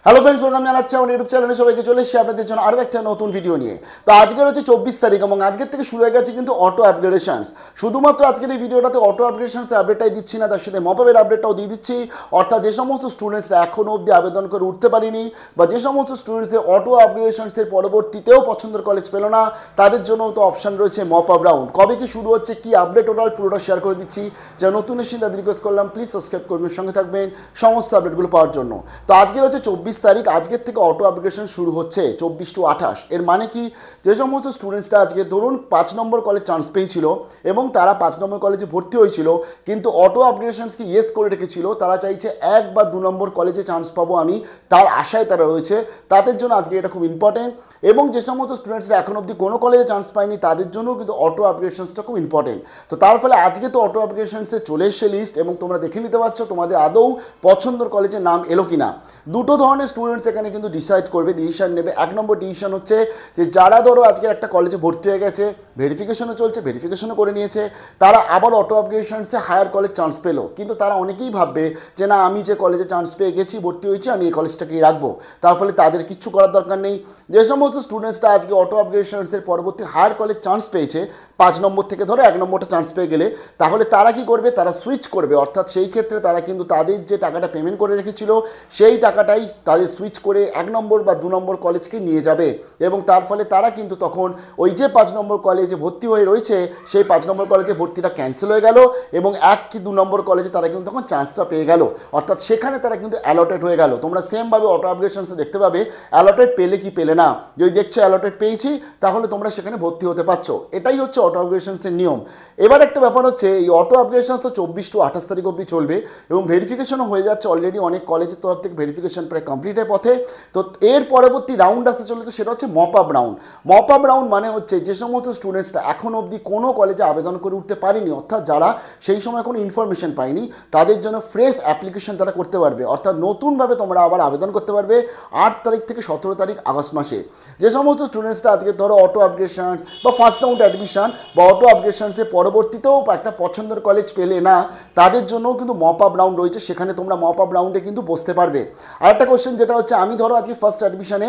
Hello friends, welcome জানাচ্ছি আমার YouTube চ্যানেলে সবাইকে। চলে এসেছি আপনাদের জন্য আরও একটা নতুন ভিডিও নিয়ে। তো আজকের হচ্ছে 24 তারিখ এবং আজকের থেকে শুরু হয়ে গেছে কিন্তু অটো আপগ্রেডেশনস। শুধুমাত্র আজকের এই ভিডিওটাতে অটো আপগ্রেডেশনসের আপডেটটাই দিচ্ছি না, তার সাথে মপআপের আপডেটটাও দিয়ে দিচ্ছি। অর্থাৎ যে সমস্ত স্টুডেন্টসরা এখনও অবধি আবেদন করে উঠতে পারেনি বা যে সমস্ত স্টুডেন্টসদের অটো আপগ্রেডেশনসের পরবর্তীতেও পছন্দের কলেজ পেল না, তাদের জন্য তো অপশান রয়েছে মপআপ রাউন্ড। কবে কি শুরু হচ্ছে, কি আপডেট, টোটাল পুরোটা শেয়ার করে দিচ্ছি। যা নতুন এসেছেন তাদের রিকোয়েস্ট করলাম প্লিজ সাবস্ক্রাইব করবেন, সঙ্গে থাকবেন সমস্ত আপডেটগুলো পাওয়ার জন্য। তো আজকের হচ্ছে 24 তারিখ, আজকের থেকে অটো আপগ্রেডেশন শুরু হচ্ছে 24 to 28। এর মানে কি, যে সমস্ত স্টুডেন্টসরা আজকে ধরুন 5 নম্বর কলেজ চান্স পেয়েছিল এবং তারা 5 নম্বর কলেজে ভর্তি হয়েছিল কিন্তু অটো আপগ্রেডেশনসকে ইয়েস করে রেখেছিল, তারা চাইছে 1 বা 2 নম্বর কলেজে চান্স পাবো আমি, তার আশায় তারা রয়েছে, তাদের জন্য আজকে এটা খুব ইম্পর্টেন্ট। এবং যে সমস্ত স্টুডেন্টসরা এখন অবধি কোনো কলেজে চান্স পায়নি তাদের জন্যও কিন্তু অটো আপগ্রেডেশনসটা খুব ইম্পর্টেন্ট। তো তার ফলে আজকে তো অটো আপগ্রেডেশনসে চলে এসছে লিস্ট এবং তোমরা দেখে নিতে পারছো তোমাদের আদৌ পছন্দের কলেজের নাম এলো কিনা। দুটো ধরনের স্টুডেন্টস এখানে কিন্তু ডিসাইড করবে, ডিসিশন নেবে। 1 নম্বর ডিসিশন হচ্ছে যে যারা ধরো আজকে একটা কলেজে ভর্তি হয়ে গেছে, ভেরিফিকেশনও চলছে, ভেরিফিকেশনও করে নিয়েছে, তারা আবার অটো আপগ্রেডেশনসে হায়ার কলেজ চান্স পেলো, কিন্তু তারা অনেকেই ভাববে যে না, আমি যে কলেজে চান্স পেয়ে গেছি, ভর্তি হয়েছি, আমি এই কলেজটাকেই রাখবো। তার ফলে তাদের কিচ্ছু করার দরকার নেই। যে সমস্ত স্টুডেন্টসরা আজকে অটো আপগ্রেডেশনসের পরবর্তী হায়ার কলেজ চান্স পেয়েছে, 5 নম্বর থেকে ধরো 1 নম্বরটা চান্স পেয়ে গেলে, তাহলে তারা কি করবে, তারা সুইচ করবে। অর্থাৎ সেই ক্ষেত্রে তারা কিন্তু তাদের যে টাকাটা পেমেন্ট করে রেখেছিল সেই টাকাটাই তাদের সুইচ করে 1 নম্বর বা 2 নম্বর কলেজকে নিয়ে যাবে এবং তার ফলে তারা কিন্তু তখন ওই যে 5 নম্বর কলেজে ভর্তি হয়ে রয়েছে সেই 5 নম্বর কলেজে ভর্তিটা ক্যান্সেল হয়ে গেল এবং 1 কি 2 নম্বর কলেজে তারা কিন্তু তখন চান্সটা পেয়ে গেল। অর্থাৎ সেখানে তারা কিন্তু অ্যালটেড হয়ে গেল। তোমরা সেমভাবে অটো আপগ্রেডেশনসে দেখতে পাবে অ্যালটেড পেলে কি পেলে না। যদি দেখছো অ্যালটেড পেয়েছি তাহলে তোমরা সেখানে ভর্তি হতে পারছো। এটাই হচ্ছে অটো আপগ্রেডেশনসের নিয়ম। এবার একটা ব্যাপার হচ্ছে, এই অটো আপগ্রেডেশনস তো 24 to 28 তারিখ অবধি চলবে এবং ভেরিফিকেশনও হয়ে যাচ্ছে অলরেডি। অনেক কলেজের তরফ থেকে ভেরিফিকেশন প্রায় কমপ্লিটের পথে। তো এর পরবর্তী রাউন্ড আসতে চলেছে, সেটা হচ্ছে মপআপ রাউন্ড। মপআপ রাউন্ড মানে হচ্ছে যে সমস্ত স্টুডেন্টসরা এখন অবধি কোনো কলেজে আবেদন করে উঠতে পারেনি, অর্থাৎ যারা সেই সময় কোনো ইনফরমেশন পায়নি, তাদের জন্য ফ্রেশ অ্যাপ্লিকেশন তারা করতে পারবে। অর্থাৎ নতুনভাবে তোমরা আবার আবেদন করতে পারবে 8 তারিখ থেকে 17 তারিখ আগস্ট মাসে। যে সমস্ত স্টুডেন্টসরা আজকে ধরো অটো আপগ্রেডেশনস বা ফার্স্ট রাউন্ড অ্যাডমিশন বা অটো আপগ্রেডেশনসের পরবর্তীতেও একটা পছন্দের কলেজ পেলে না, তাদের জন্যও কিন্তু মপআপ রাউন্ড রয়েছে। সেখানে তোমরা মপআপ রাউন্ডে কিন্তু বসতে পারবে। আর একটা কোশ্চেন যেটা হচ্ছে, আমি ধরো আজকে ফার্স্ট অ্যাডমিশনে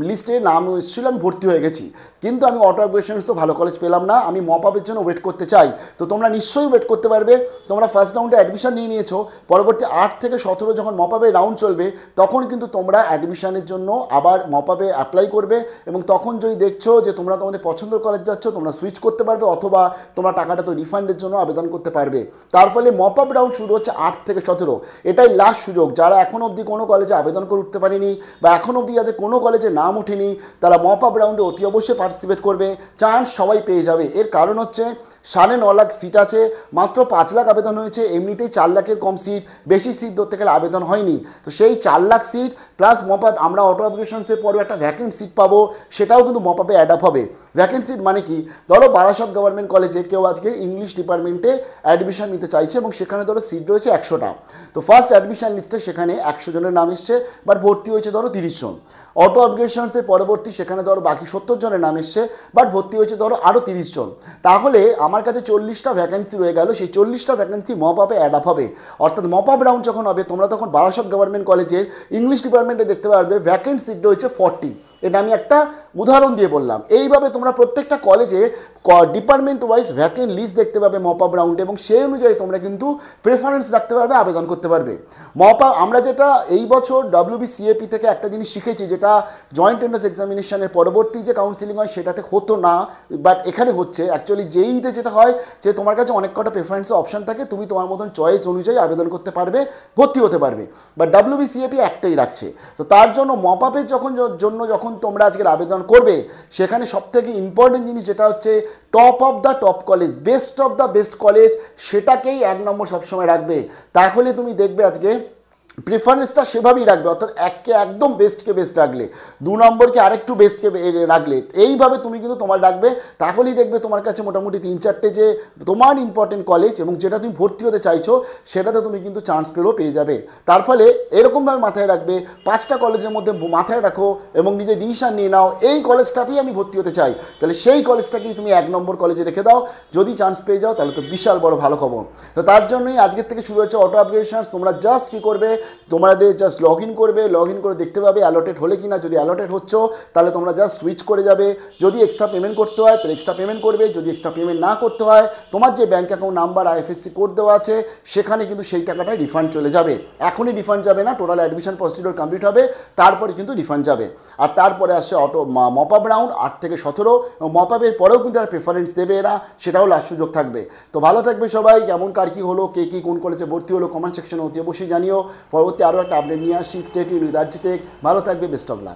লিস্টে নাম এসেছিল, আমি ভর্তি হয়ে গেছি, কিন্তু আমি অটো আপগ্রেডেশনসও ভালো কলেজ পেলাম না, আমি মপআপের জন্য ওয়েট করতে চাই। তো তোমরা নিশ্চয়ই ওয়েট করতে পারবে। তোমরা ফার্স্ট রাউন্ডে অ্যাডমিশন নিয়ে নিয়েছো, পরবর্তী 8 থেকে 17 যখন মপআপের রাউন্ড চলবে তখন কিন্তু তোমরা অ্যাডমিশনের জন্য আবার মপআপে অ্যাপ্লাই করবে এবং তখন যদি দেখছো যে তোমরা তোমাদের পছন্দের কলেজ যাচ্ছ, তোমরা সুইচ করতে পারবে অথবা তোমরা টাকাটা তো রিফান্ডের জন্য আবেদন করতে পারবে। তার ফলে মপআপ রাউন্ড শুরু হচ্ছে 8 থেকে 17। এটাই লাস্ট সুযোগ। যারা এখন অবধি কোনো কলেজে আবেদন করে উঠতে পারেনি বা এখন অবধি যাদের কোনো কলেজে নাম ওঠেনি, তারা মপআপ রাউন্ডে অতি অবশ্যই পার্টিসিপেট করবে। চান্স সবাই পেয়ে যাবে। এর কারণ হচ্ছে 9.5 লাখ সিট আছে, মাত্র 5 লাখ আবেদন হয়েছে। এমনিতেই 4 লাখের কম সিট, বেশি সিট ধরতে গেলে আবেদন হয়নি। তো সেই 4 লাখ সিট প্লাস মপআপ, আমরা অটো আপগ্রেডেশনসের পরে একটা ভ্যাকেন্ট সিট পাবো, সেটাও কিন্তু মপআপে অ্যাড আপ হবে। ভ্যাকেন্ট সিট মানে কি, ধরো বারাসত গভর্নমেন্ট কলেজে কেউ আজকে ইংলিশ ডিপার্টমেন্টে অ্যাডমিশন নিতে চাইছে এবং সেখানে ধরো সিট রয়েছে 100টা। তো ফার্স্ট অ্যাডমিশন লিস্টে সেখানে 100 জনের নাম এসছে, বাট ভর্তি হয়েছে ধরো 30 জন। অটো আপগ্রেডেশনসের পরবর্তী সেখানে ধরো বাকি 70 জনের নাম এসছে, বাট ভর্তি হয়েছে ধরো আরও 30 জন। তাহলে আমার কাছে 40টা ভ্যাকেন্সি রয়ে গেল। সেই 40টা ভ্যাকেন্সি মপআপে অ্যাড আপ হবে। অর্থাৎ মপআপ রাউন্ড যখন হবে, তোমরা তখন বারাসত গভর্নমেন্ট কলেজের ইংলিশ ডিপার্টমেন্টে দেখতে পারবে ভ্যাকেন্ট সিট রয়েছে 40। এটা আমি একটা উদাহরণ দিয়ে বললাম। এইভাবে তোমরা প্রত্যেকটা কলেজে ডিপার্টমেন্ট ওয়াইজ ভ্যাকেন্ট লিস্ট দেখতে পাবে মপআপ রাউন্ডে এবং সেই অনুযায়ী তোমরা কিন্তু প্রেফারেন্স রাখতে পারবে, আবেদন করতে পারবে। মপআপ আমরা যেটা এই বছর WBCAP থেকে একটা জিনিস শিখেছি, যেটা জয়েন্ট এন্ট্রান্স এক্সামিনেশনের পরবর্তী যে কাউন্সিলিং হয় সেটাতে হতো না, বাট এখানে হচ্ছে। অ্যাকচুয়ালি জেইতে যেটা হয় যে তোমার কাছে অনেক কটা প্রেফারেন্সের অপশন থাকে, তুমি তোমার মতন চয়েস অনুযায়ী আবেদন করতে পারবে, ভর্তি হতে পারবে। বাট WBCAP একটাই রাখছে। তো তার জন্য মপআপের যখন তোমরা আজকের আবেদন করবে, সেখানে সবথেকে ইম্পর্টেন্ট জিনিস যেটা হচ্ছে top of the top college, best of the best college, সেটাকেই 1 নম্বর সবসময় রাখবে। তাহলে তুমি দেখবে আজকে প্রেফারেন্সটা সেভাবেই রাখবে। অর্থাৎ এককে একদম বেস্টকে বেস্ট রাখলে, 2 নম্বরকে আরেকটু বেস্টকে রাখলে, এইভাবে তুমি কিন্তু তোমার রাখবে। তাহলেই দেখবে তোমার কাছে মোটামুটি 3-4টে যে তোমার ইম্পর্টেন্ট কলেজ এবং যেটা তুমি ভর্তি হতে চাইছো সেটাতে তুমি কিন্তু চান্স পেয়ে যাবে। তার ফলে এরকমভাবে মাথায় রাখবে, 5টা কলেজের মধ্যে মাথায় রাখো এবং নিজে ডিসিশন নিয়ে নাও, এই কলেজটাতেই আমি ভর্তি হতে চাই, তাহলে সেই কলেজটাকেই তুমি 1 নম্বর কলেজে রেখে দাও। যদি চান্স পেয়ে যাও তাহলে তো বিশাল বড় ভালো খবর। তো তার জন্যই আজকের থেকে শুরু হচ্ছে অটো আপগ্রেডেশনস। তোমরা জাস্ট কী করবে, তোমাদের জাস্ট লগ ইন করবে, লগ ইন করে দেখতে পাবে অ্যালোটেড হলে কিনা। যদি অ্যালোটেড হচ্ছ তাহলে তোমরা জাস্ট সুইচ করে যাবে। যদি এক্সট্রা পেমেন্ট করতে হয় তাহলে এক্সট্রা পেমেন্ট করবে, যদি এক্সট্রা পেমেন্ট না করতে হয় তোমার যে bank account number IFSC code দেওয়া আছে সেখানে কিন্তু সেই টাকাটা রিফান্ড চলে যাবে। এখনই রিফান্ড যাবে না, টোটাল অ্যাডমিশন প্রসিডিওর কমপ্লিট হবে তারপরে কিন্তু রিফান্ড যাবে। আর তারপরে আসছে অটো মপ আপ রাউন্ড 8 থেকে 17, মপ আপের পরেও কিন্তু আর প্রেফারেন্স দেবে এরা, সেটাও লাস্ট সুযোগ থাকবে। তো ভালো থাকবে সবাই। কেমন কার কী হলো, কে কী কোন কলেজে ভর্তি হলো কমেন্ট সেকশনে অতি অবশ্যই জানিও। পরবর্তী আরও একটা আপডেট নিয়ে আসছি। Stay tuned with RG tech. ভালো থাকবে, বেস্ট অফ লাক।